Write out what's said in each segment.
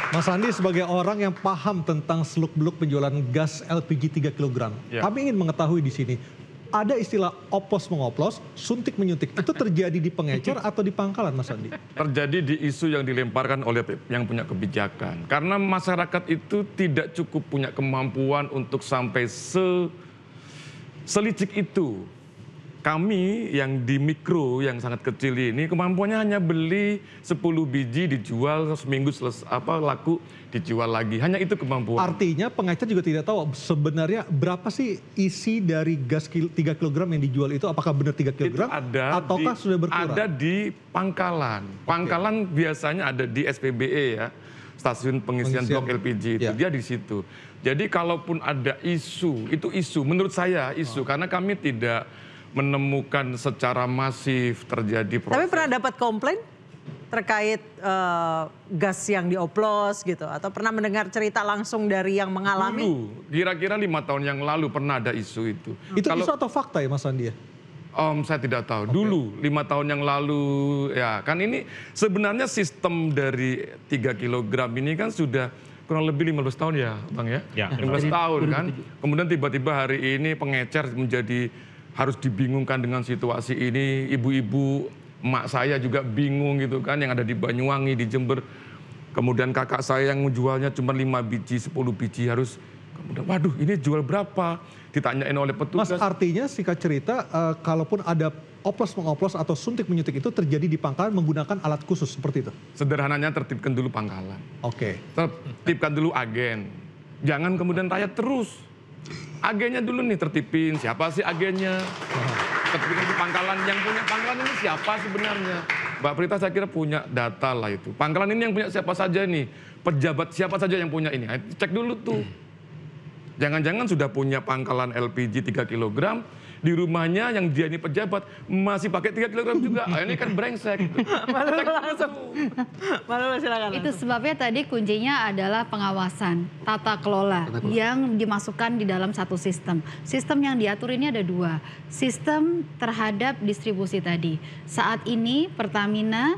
Mas Andi sebagai orang yang paham tentang seluk-beluk penjualan gas LPG 3 kg, Ya. kami ingin mengetahui di sini, ada istilah oplos mengoplos, suntik menyuntik. Itu terjadi di pengecer atau di pangkalan, Mas Andi? Terjadi di isu yang dilemparkan oleh yang punya kebijakan. Karena masyarakat itu tidak cukup punya kemampuan untuk sampai selicik itu. Kami yang di mikro, yang sangat kecil ini, kemampuannya hanya beli 10 biji, dijual seminggu laku, dijual lagi. Hanya itu kemampuan. Artinya pengecer juga tidak tahu sebenarnya berapa sih isi dari gas 3 kg yang dijual itu, apakah benar 3 kg Itu ada ataukah sudah berkurang? Ada di pangkalan. Pangkalan biasanya ada di SPBE ya, stasiun pengisian blok LPG itu. Ya. Dia di situ. Jadi kalaupun ada isu, itu isu. Menurut saya isu, karena kami tidak menemukan secara masif terjadi proses. Tapi pernah dapat komplain terkait gas yang dioplos gitu? Atau pernah mendengar cerita langsung dari yang mengalami? Dulu, kira-kira 5 tahun yang lalu pernah ada isu itu. Itu Kalau isu atau fakta ya Mas Andi? saya tidak tahu. Dulu 5 tahun yang lalu ya kan ini sebenarnya sistem dari 3 kg ini kan sudah kurang lebih 15 tahun ya Bang ya? Ya. 15 tahun kan. Kemudian tiba-tiba hari ini pengecer menjadi harus dibingungkan dengan situasi ini. Ibu-ibu, emak saya juga bingung gitu kan yang ada di Banyuwangi, di Jember. Kemudian kakak saya yang menjualnya cuma 5 biji, 10 biji harus kemudian waduh ini jual berapa? Ditanyain oleh Mas, petugas. artinya singkat cerita, kalaupun ada oplos mengoplos atau suntik menyuntik itu terjadi di pangkalan menggunakan alat khusus seperti itu? Sederhananya tertibkan dulu pangkalan. Oke. Tertibkan dulu agen. Jangan kemudian rakyat terus. Agennya dulu nih tertipin, siapa sih agennya? Tertipin di pangkalan, yang punya pangkalan ini siapa sebenarnya? Mbak Prita saya kira punya data lah itu. Pangkalan ini yang punya siapa saja nih? Pejabat siapa saja yang punya ini? Cek dulu tuh. Jangan-jangan sudah punya pangkalan LPG 3 kg, di rumahnya yang dia ini pejabat masih pakai 3 kg juga. Ini kan brengsek. Malu langsung. Malu silakan. Itu sebabnya tadi kuncinya adalah pengawasan, tata kelola yang dimasukkan di dalam satu sistem. Sistem yang diatur ini ada 2. Sistem terhadap distribusi tadi. Saat ini Pertamina,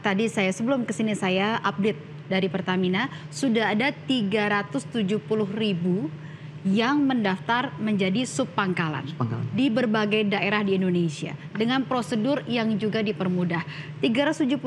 tadi saya sebelum kesini saya update dari Pertamina, sudah ada 370.000 yang mendaftar menjadi subpangkalan di berbagai daerah di Indonesia dengan prosedur yang juga dipermudah. 370.000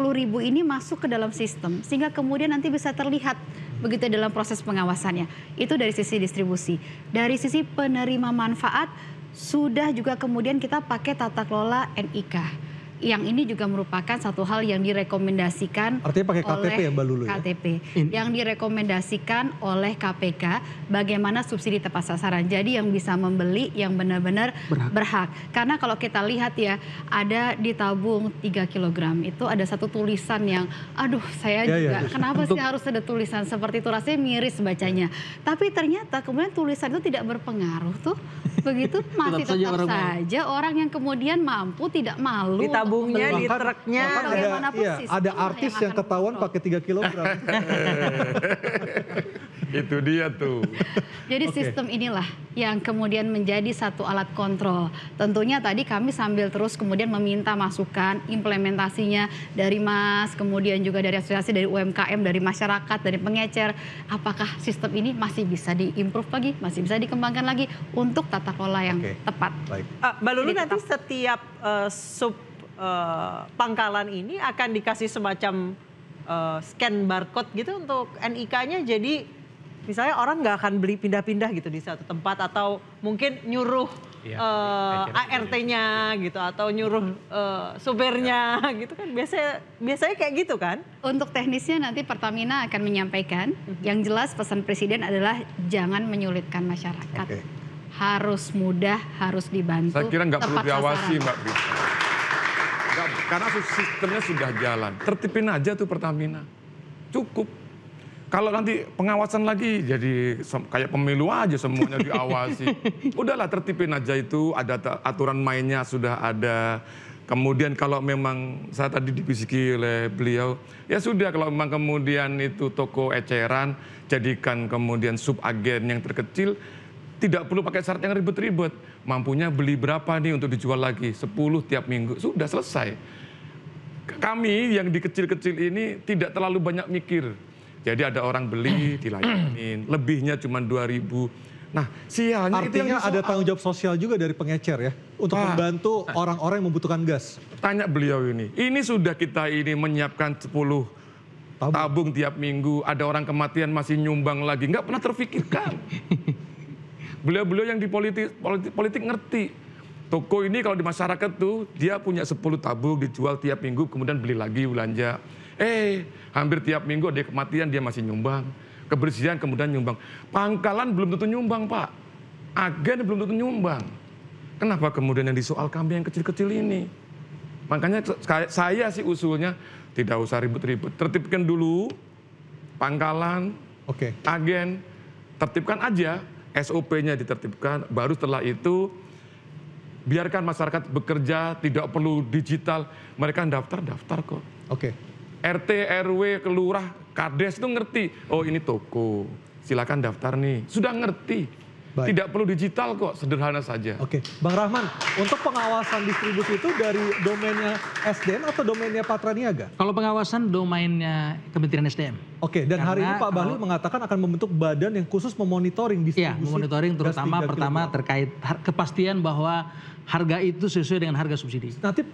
ini masuk ke dalam sistem sehingga kemudian nanti bisa terlihat begitu dalam proses pengawasannya. Itu dari sisi distribusi. Dari sisi penerima manfaat sudah juga kemudian kita pakai tata kelola NIK. Yang ini juga merupakan satu hal yang direkomendasikan. Artinya pakai KTP oleh ya Mbak Lulu ya? KTP yang direkomendasikan oleh KPK bagaimana subsidi tepat sasaran. Jadi yang bisa membeli yang benar-benar berhak. Karena kalau kita lihat ya, ada di tabung 3 kg itu ada satu tulisan yang aduh saya juga kenapa sih harus ada tulisan seperti itu, rasanya miris bacanya. Tapi ternyata kemudian tulisan itu tidak berpengaruh tuh. Begitu masih tetap saja orang yang kemudian mampu tidak malu. Di tabungnya, di Bahkan- truknya. bahkan bagaimanapun ada sistem artis yang yang akan ketahuan kontrol. pakai 3 kg. Itu dia tuh. Jadi sistem inilah yang kemudian menjadi satu alat kontrol. Tentunya tadi kami sambil terus kemudian meminta masukan implementasinya dari Mas, kemudian juga dari asosiasi, dari UMKM, dari masyarakat, dari pengecer. Apakah sistem ini masih bisa diimprove lagi, masih bisa dikembangkan lagi untuk tata kelola yang tepat. Baik. Mbak Lulu, Jadi nanti setiap sub pangkalan ini akan dikasih semacam scan barcode gitu untuk NIK-nya, jadi misalnya orang nggak akan beli pindah-pindah gitu di satu tempat, atau mungkin nyuruh ART-nya gitu, atau nyuruh supirnya gitu kan, biasanya kayak gitu kan? Untuk teknisnya nanti Pertamina akan menyampaikan. Yang jelas pesan Presiden adalah jangan menyulitkan masyarakat. Oke. Harus mudah, harus dibantu. Saya kira nggak perlu tepat diawasi sasaran. Mbak Brita. Karena sistemnya sudah jalan. Tertipin aja tuh Pertamina. Cukup. Kalau nanti pengawasan lagi jadi kayak pemilu aja semuanya diawasi. Udahlah tertipin aja itu, ada aturan mainnya sudah ada. Kemudian kalau memang saya tadi dibisiki oleh beliau, ya sudah kalau memang kemudian itu toko eceran, jadikan kemudian subagen yang terkecil, tidak perlu pakai syarat yang ribet-ribet. Mampunya beli berapa nih untuk dijual lagi? 10 tiap minggu, sudah selesai. Kami yang di kecil-kecil ini tidak terlalu banyak mikir. Jadi ada orang beli dilayanin, lebihnya cuma 2.000. Nah, sialnya itu yang Artinya ada disoal. tanggung jawab sosial juga dari pengecer ya untuk Pak. membantu orang-orang yang membutuhkan gas. Tanya beliau ini sudah kita ini menyiapkan 10 tabung tiap minggu, ada orang kematian masih nyumbang lagi, nggak pernah terfikirkan. Beliau-beliau yang di politik ngerti. Toko ini kalau di masyarakat tuh dia punya 10 tabung dijual tiap minggu, kemudian beli lagi belanja. Hampir tiap minggu ada kematian dia masih nyumbang. Kebersihan kemudian nyumbang. Pangkalan belum tentu nyumbang, Pak. Agen belum tentu nyumbang. Kenapa kemudian yang disoal kami yang kecil-kecil ini? Makanya saya sih usulnya tidak usah ribut-ribut. Tertibkan dulu pangkalan, Oke. agen, tertibkan aja, SOP-nya ditertibkan, baru setelah itu biarkan masyarakat bekerja, tidak perlu digital, mereka daftar kok. Oke. RT, RW, kelurah, kades itu ngerti, oh ini toko, silakan daftar nih, sudah ngerti. Baik. Tidak perlu digital kok, sederhana saja. Oke, Bang Rahman, untuk pengawasan distribusi itu dari domainnya SDM atau domainnya Patra Niaga? Kalau pengawasan domainnya Kementerian SDM. Oke, dan hari ini Karena Pak Bahlil mengatakan akan membentuk badan yang khusus memonitoring distribusi. Iya, memonitoring gas terutama 3 pertama kilogram. terkait kepastian bahwa harga itu sesuai dengan harga subsidi. Nanti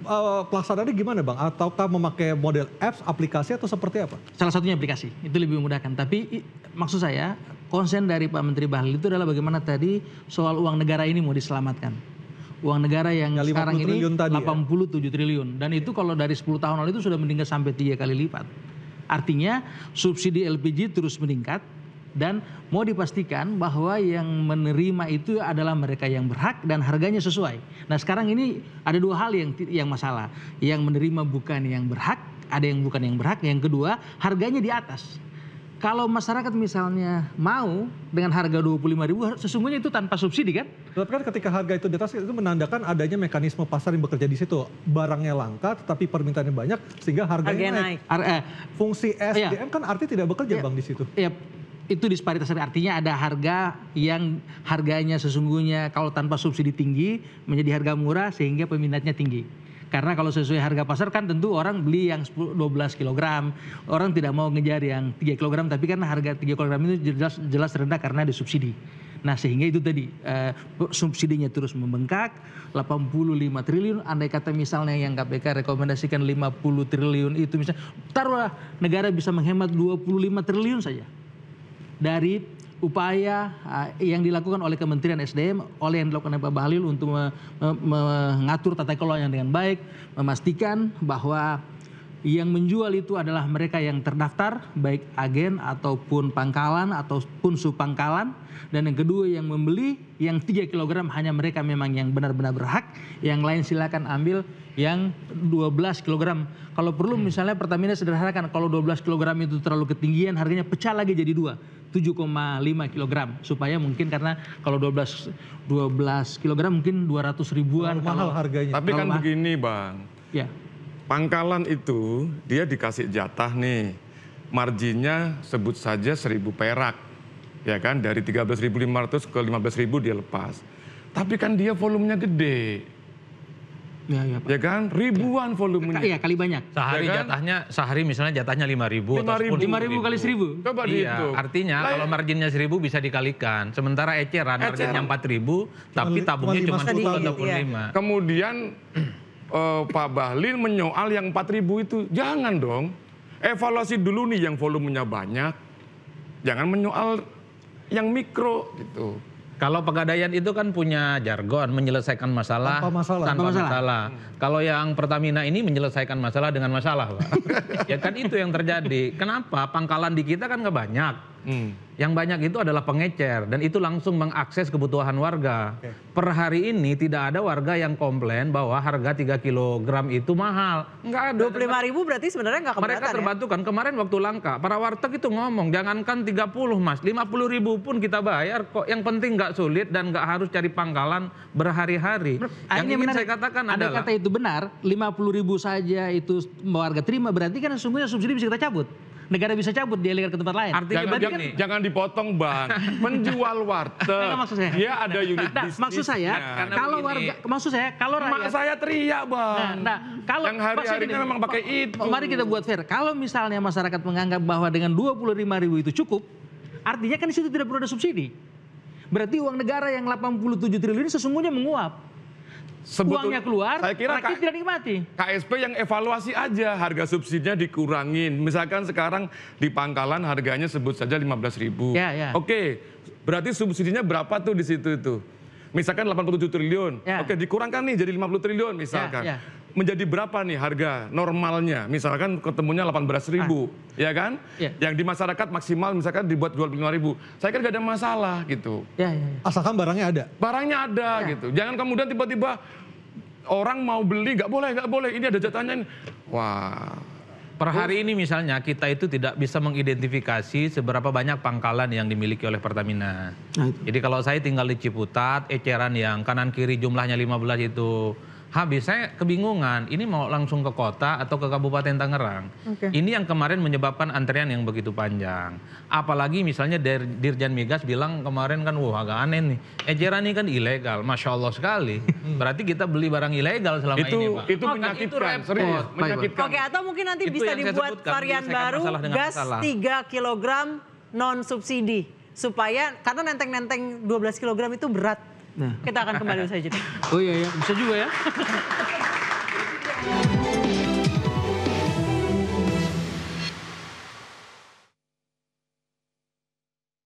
pelaksanaannya gimana Bang? Ataukah memakai model apps, aplikasi atau seperti apa? Salah satunya aplikasi, itu lebih memudahkan. Tapi maksud saya, konsen dari Pak Menteri Bahlil itu adalah bagaimana tadi soal uang negara ini mau diselamatkan. Uang negara yang Ya, 50 sekarang ini triliun tadi ya? 87 triliun. Dan itu kalau dari 10 tahun lalu itu sudah meningkat sampai 3 kali lipat. Artinya subsidi LPG terus meningkat dan mau dipastikan bahwa yang menerima itu adalah mereka yang berhak dan harganya sesuai. Nah sekarang ini ada dua hal yang masalah. Yang menerima bukan yang berhak, ada yang bukan yang berhak. Yang kedua harganya di atas. Kalau masyarakat misalnya mau dengan harga 25.000 sesungguhnya itu tanpa subsidi kan? Tapi kan ketika harga itu di atas itu menandakan adanya mekanisme pasar yang bekerja di situ. Barangnya langka tetapi permintaannya banyak sehingga harganya naik. Fungsi SDM kan arti tidak bekerja Bang di situ. Ya, itu disparitas artinya ada harga yang harganya sesungguhnya kalau tanpa subsidi tinggi menjadi harga murah sehingga peminatnya tinggi. Karena kalau sesuai harga pasar kan tentu orang beli yang 12 kg. Orang tidak mau ngejar yang 3 kg tapi kan harga 3 kg itu jelas rendah karena disubsidi. Nah sehingga itu tadi subsidinya terus membengkak 85 triliun. Andai kata misalnya yang KPK rekomendasikan 50 triliun itu misalnya taruhlah negara bisa menghemat 25 triliun saja. Dari upaya yang dilakukan oleh Kementerian SDM, oleh yang dilakukan oleh Pak Bahlil untuk mengatur tata kelola yang dengan baik, memastikan bahwa yang menjual itu adalah mereka yang terdaftar, baik agen ataupun pangkalan ataupun subpangkalan. Dan yang kedua yang membeli yang 3 kg hanya mereka memang yang benar-benar berhak, yang lain silakan ambil yang 12 kg. Kalau perlu misalnya Pertamina sederhanakan, kalau 12 kg itu terlalu ketinggian harganya pecah lagi jadi 7,5 kg. Supaya mungkin karena kalau 12 kg mungkin 200 ribuan. Mahal harganya. Tapi kan begini Bang, Ya. pangkalan itu dia dikasih jatah nih, marginnya sebut saja 1.000 perak. Ya kan, dari 13.500 ke 15.000 dia lepas. Tapi kan dia volumenya gede. Ya, Pak. Ya kan, ribuan volumenya. Iya, kali banyak. Sehari Ya kan? jatahnya, sehari misalnya jatahnya 5.000 atau 5.000. 5.000 kali 1.000. Coba Iya, dihitung. artinya Lah, kalau marginnya 1.000 bisa dikalikan. Sementara eceran harganya 4.000, tapi tabungnya cuma 10 sedikit, ataupun iya. 5. Kemudian Pak Bahlil menyoal yang 4.000 itu. Jangan dong. Evaluasi dulu nih yang volumenya banyak. Jangan menyoal yang mikro gitu. Kalau Pegadaian itu kan punya jargon menyelesaikan masalah Tanpa masalah. tanpa Tanpa masalah. masalah. Kalau yang Pertamina ini menyelesaikan masalah dengan masalah, Pak. Ya kan itu yang terjadi. Kenapa? Pangkalan di kita kan nggak banyak. Yang banyak itu adalah pengecer dan itu langsung mengakses kebutuhan warga. Oke. Per hari ini tidak ada warga yang komplain bahwa harga 3 kg itu mahal. Nggak ada. 25.000 berarti sebenarnya nggak keberatan Mereka ya? terbantu kan kemarin waktu langka para warteg itu ngomong jangankan 30 Mas, 50.000 pun kita bayar kok. Yang penting nggak sulit dan nggak harus cari pangkalan berhari-hari. Yang ingin saya katakan ada adalah kata itu benar, 50.000 saja itu warga terima berarti kan sesungguhnya subsidi bisa kita cabut. negara bisa cabut dia ke tempat lain. Artinya Jangan dipotong Bang. Menjual warteg. Maksud saya. Dia ada unit bisnis. Maksud saya kalau Mak rakyat, saya teriak Bang. kalau yang hari-harinya memang pakai itu. Mari kita buat fair. Kalau misalnya masyarakat menganggap bahwa dengan 25.000 itu cukup, artinya kan di situ tidak perlu ada subsidi. Berarti uang negara yang 87 triliun sesungguhnya menguap. Uangnya keluar, saya kira rakyat tidak nikmati. KSP yang evaluasi aja, harga subsidinya dikurangin. Misalkan sekarang di Pangkalan harganya sebut saja 15.000. Ya. Oke, berarti subsidinya berapa tuh di situ itu? Misalkan 87 triliun. Ya. Oke, dikurangkan nih jadi 50 triliun misalkan. Ya. Menjadi berapa nih harga normalnya? Misalkan ketemunya 18.000, ya kan? Ya. Yang di masyarakat maksimal misalkan dibuat 25.000. Saya kira gak ada masalah gitu. Ya. Asalkan barangnya ada. Barangnya ada gitu. Jangan kemudian tiba-tiba orang mau beli nggak boleh. Ini ada jatahnya. Wah. Per hari ini misalnya kita itu tidak bisa mengidentifikasi seberapa banyak pangkalan yang dimiliki oleh Pertamina. Jadi kalau saya tinggal di Ciputat, eceran yang kanan kiri jumlahnya 15 itu habis, saya kebingungan. Ini mau langsung ke kota atau ke Kabupaten Tangerang. Ini yang kemarin menyebabkan antrian yang begitu panjang. Apalagi misalnya Dirjen Migas bilang kemarin kan, wah agak aneh nih. Eceran ini kan ilegal, Masya Allah sekali. Berarti kita beli barang ilegal selama ini Pak. Itu menyakitkan, serius. Menyakitkan. Oke, atau mungkin nanti Itu bisa yang saya dibuat sebutkan, varian menyelesaikan baru, masalah dengan gas masalah. 3 kg non subsidi. Supaya, karena nenteng-nenteng 12 kg itu berat. Kita akan kembali usai jeda. Oh iya, bisa juga ya.